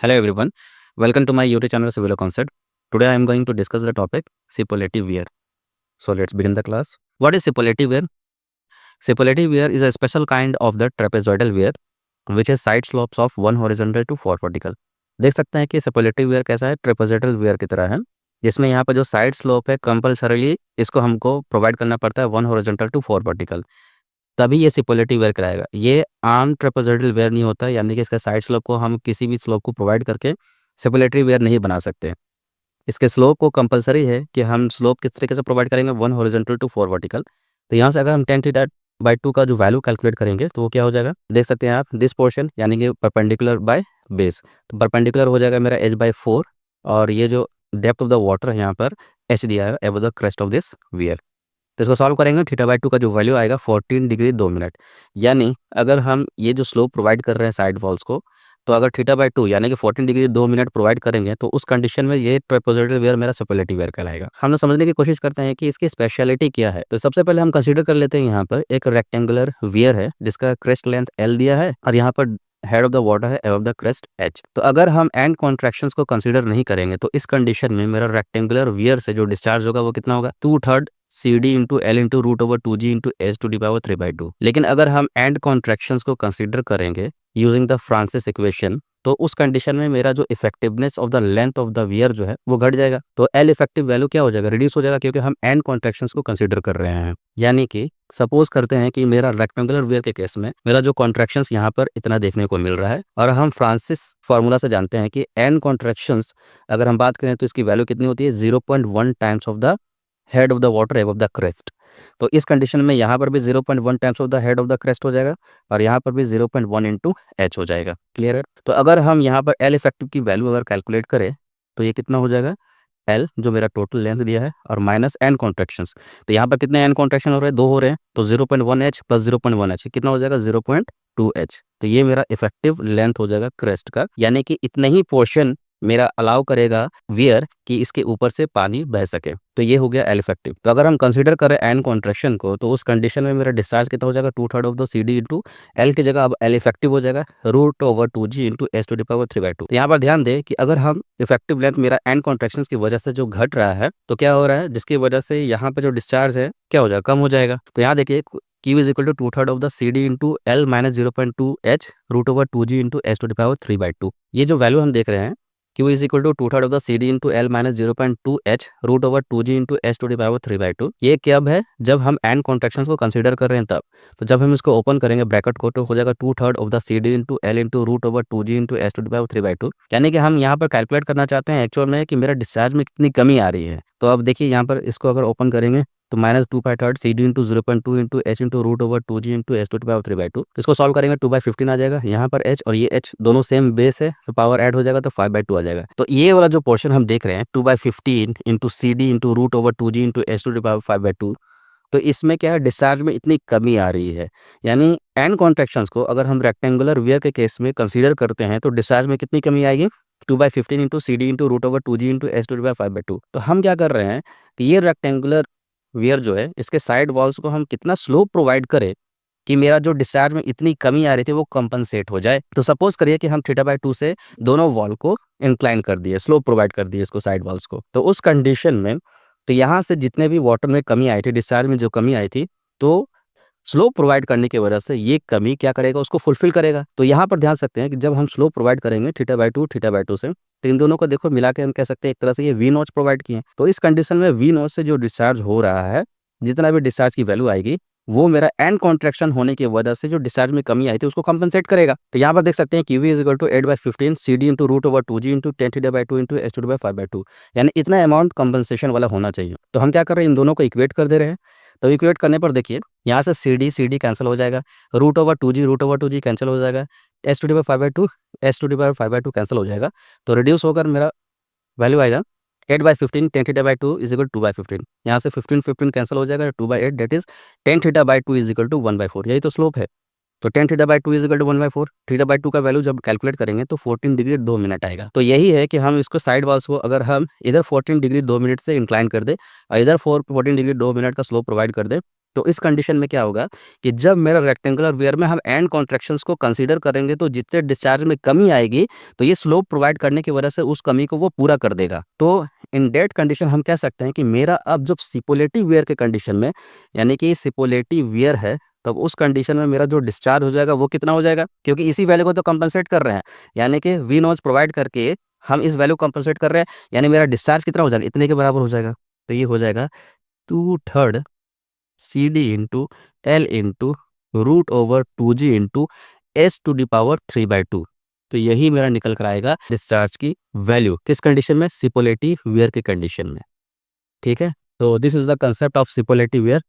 Hello everyone, welcome to my YouTube channel Civil Concept. Today I am going to discuss the topic superlative wear. So let's begin the class. What is superlative wear? Superlative wear is a special kind of the trapezoidal wear which has side slopes of one horizontal to four vertical. देख सकते हैं कि superlative wear कैसा है, trapezoidal wear की तरह है, जिसमें यहाँ पर जो साइड स्लोप है कंपल्सरीली इसको हमको प्रोवाइड करना पड़ता है one horizontal to four vertical, तभी ये सुपरलेटिव वेयर कराएगा। ये आम ट्रेपेजोइडल वेयर नहीं होता, यानी कि इसका साइड स्लोप को हम किसी भी स्लोप को प्रोवाइड करके सुपरलेटिव वेयर नहीं बना सकते। इसके स्लोप को कंपलसरी है कि हम स्लोप किस तरीके से प्रोवाइड करेंगे, one horizontal to four vertical. तो यहाँ से अगर हम टेन थीटा बाई टू का जो वैल्यू कैलकुलेट करेंगे तो वो क्या हो जाएगा, देख सकते हैं आप, दिस पोर्शन यानी कि परपेंडिकुलर बाय बेस। तो परपेंडिकुलर हो जाएगा मेरा एच बाई फोर, और ये जो डेप्थ ऑफ द वाटर है यहाँ पर एच दिया है above the crest of this wear. तो इसको सॉल्व करेंगे, थीटा बाई टू का जो वैल्यू आएगा 14 डिग्री 2 मिनट। यानी अगर हम ये जो स्लोप प्रोवाइड कर रहे हैं साइड वॉल्स को, तो अगर थीटा बाई टू यानी कि 14 डिग्री 2 मिनट प्रोवाइड करेंगे तो उस कंडीशन में ये ट्रेपेजोइडल वेयर मेरा सुपरलेटिव वेयर कहलाएगा। हम लोग समझने की कोशिश करते हैं कि इसकी स्पेशलिटी क्या है। तो सबसे पहले हम कंसीडर कर लेते हैं, यहाँ पर एक रेक्टेंगुलर वियर है जिसका क्रेस्ट लेंथ एल दिया है और यहाँ पर हेड ऑफ द वाटर है एबव द क्रेस्ट एच। तो अगर हम एंड कॉन्ट्रैक्शंस को कंसीडर नहीं करेंगे तो इस कंडीशन में मेरा रेक्टेंगुलर वियर से जो डिस्चार्ज होगा वो कितना होगा, 2/3 CD into L into root over two G into H to the power 3/2। लेकिन अगर हम एंड कॉन्ट्रैक्शंस को कंसीडर करेंगे यूजिंग द फ्रांसिस इक्वेशन, तो उस कंडीशन में मेरा जो effectiveness of the length of the weir जो है वो घट जाएगा। तो एल इफेक्टिव वैल्यू क्या हो जाएगा, रिड्यूस हो जाएगा, क्योंकि हम एंड कॉन्ट्रैक्शंस को कंसीडर कर रहे हैं। यानी कि सपोज करते हैं कि मेरा रेक्टेंगुलर वियर के केस में मेरा जो कॉन्ट्रैक्शंस यहाँ पर इतना देखने को मिल रहा है, और हम फ्रांसिस फार्मूला से जानते हैं कि एंड कॉन्ट्रैक्शंस अगर हम बात करें तो इसकी वैल्यू कितनी होती है, 0.1 times of the head of the water above the crest. तो इस कंडीशन में यहाँ पर भी 0.1 times of the head of the crest हो जाएगा और यहाँ पर भी 0.1 इंटू एच हो जाएगा। क्लियर है। तो अगर हम यहाँ पर एल इफेक्टिव की वैल्यू अगर कैलकुलेट करें तो ये कितना हो जाएगा, एल जो मेरा टोटल लेंथ दिया है और माइनस एन कॉन्ट्रैक्शंस। तो यहाँ पर कितने एन कॉन्ट्रैक्शन हो रहे हैं, दो हो रहे हैं, तो 0.1 एच प्लस 0.1 एच कितना हो जाएगा, 0.2 एच। तो ये मेरा इफेक्टिव लेंथ हो जाएगा क्रेस्ट का, यानी कि इतना ही पोर्शन मेरा अलाउ करेगा वियर कि इसके ऊपर से पानी बह सके। तो ये हो गया एल इफेक्टिव। तो अगर हम कंसीडर करें एन कॉन्ट्रैक्शन को तो उस कंडीशन में मेरा डिस्चार्ज कितना हो जाएगा, 2/3 of the C D into L की जगह अब एल इफेक्टिव हो जाएगा root over two G into S to the power 3/2। यहाँ पर ध्यान दें कि अगर हम इफेक्टिव लेंथ मेरा एन कॉन्ट्रैक्शन की वजह से जो घट रहा है तो क्या हो रहा है, जिसकी वजह से यहाँ पे जो डिस्चार्ज है क्या हो जाएगा, कम हो जाएगा। तो यहाँ देखिए Q is equal to 2/3 of the C D into L minus 0.2 H root over two G into S to the power 3/2। ये जो वैल्यू हम देख रहे हैं Q is equal to 2/3 of the C D into L minus 0.2 H root over two G into S to the power 3/2। ये कब है, जब हम एंड कॉन्ट्रैक्शंस को कंसीडर कर रहे हैं तब। तो जब हम इसको ओपन करेंगे ब्रैकेट को तो हो जाएगा 2/3 of the C D into L into root over two G into S to the power 3/2। यानी कि हम यहाँ पर कैलकुलेट करना चाहते हैं एक्चुअल में कि मेरा डिस्चार्ज में कितनी कमी आ रही है। तो अब देखिए यहाँ पर इसको अगर ओपन करेंगे तो minus 2/3 C D into 0.2 into H into root over two G into S to the power 3/2। इसको सॉल्व करेंगे 2/15 आ जाएगा, यहाँ पर एच और ये एच दोनों सेम बेस है तो पावर ऐड हो जाएगा तो 5/2 आ जाएगा। तो ये वाला जो पोर्शन हम देख रहे हैं 2/15 into C D into root over two G into S to the power 5/2, तो इसमें क्या है, डिस्चार्ज में इतनी कमी आ रही है। यानी एंड कॉन्ट्रैक्शंस को अगर हम रेक्टेंगुलर वियर के केस में कंसीडर करते हैं तो डिस्चार्ज में कितनी कमी आएगी, 2/15 into C D into root over two G into S to the power 5/2। तो हम क्या कर रहे हैं कि ये रेक्टेंगुलर वियर जो है इसके साइड वॉल्स को हम कितना स्लोप प्रोवाइड करें कि मेरा जो डिस्चार्ज में इतनी कमी आ रही थी वो कंपनसेट हो जाए। तो सपोज करिए कि हम थीटा/2 से दोनों वॉल को इंक्लाइन कर दिए, स्लोप प्रोवाइड कर दिए इसको साइड वॉल्स को। तो उस कंडीशन में तो यहाँ से जितने भी वाटर में कमी आई थी, डिस्चार्ज में जो कमी आई थी, तो स्लोप प्रोवाइड करने की वजह से ये कमी क्या करेगा, उसको फुलफिल करेगा। तो यहाँ पर ध्यान सकते हैं कि जब हम स्लोप प्रोवाइड करेंगे थीटा/2 से, तो इन दोनों को देखो मिला के हम कह सकते हैं एक तरह से ये वी नॉच प्रोवाइड किए हैं। तो इस कंडीशन में वी नॉच से जो डिस्चार्ज हो रहा है, जितना भी डिस्चार्ज की वैल्यू आएगी वो मेरा एंड कॉन्ट्रैक्शन होने की वजह से जो डिस्चार्ज में कमी आई थी उसको कंपनसेट करेगा। तो यहाँ पर देख सकते हैं QV is equal to 8/15 C D into root over two G into 10 थीटा/2 into S to the power 5/2, यानी इतना अमाउंट कंपनसेशन वाला होना चाहिए। तो हम क्या कर रहे हैं, इन दोनों को इक्वेट कर दे रहे हैं। तो इक्वेट करने पर देखिए यहाँ से सी डी कैंसिल हो जाएगा, root over two G cancel हो जाएगा, S to the power 5/2 cancel हो जाएगा। तो रिड्यूस होकर मेरा वैल्यू आएगा 8/15 10 थीटा/2 इज इक्वल टू 2/15। यहाँ से 15 कैंसिल हो जाएगा, 2/8 दैट इज 10 थीटा/2 इज इक्वल टू 1/4। यही तो स्लोप है। तो 10 थीटा/2 इज इक्वल टू 1/4। थीटा/2 का वैल्यू जब कैलकुलेट करेंगे तो 14 डिग्री 2 मिनट आएगा। तो यही है कि हम इसको साइड वॉल्स को अगर हम इधर 14 डिग्री 2 मिनट से इंक्लाइन कर दे और इधर 14 डिग्री 2 मिनट का स्लोप प्रोवाइड कर दे तो इस कंडीशन में क्या होगा कि जब मेरा रेक्टेंगुलर वेयर में हम एंड कॉन्ट्रैक्शंस को कंसीडर करेंगे तो जितने डिस्चार्ज में कमी आएगी तो ये स्लोप प्रोवाइड करने की वजह से उस कमी को वो पूरा कर देगा। तो इन दैट कंडीशन हम कह सकते हैं कि मेरा अब जब सिपोलेटिव वेयर के कंडीशन में, यानी कि सिपोलेटिव वेयर है, तब उस कंडीशन में मेरा जो डिस्चार्ज हो जाएगा वो कितना हो जाएगा, क्योंकि इसी वैल्यू को तो कंपनसेट कर रहे हैं, यानी कि वी नॉच प्रोवाइड करके हम इस वैल्यू को कंपनसेट कर रहे हैं, यानी मेरा डिस्चार्ज कितना हो जाएगा, इतने के बराबर हो जाएगा। तो ये हो जाएगा 2/3 CD into L into root over 2G into S to the power 3/2। तो यही मेरा निकल कर आएगा डिस्चार्ज की वैल्यू, किस कंडीशन में, सिपोलेटिव वेयर के कंडीशन में। ठीक है, तो this is the concept of सिपोलेटिव वेयर।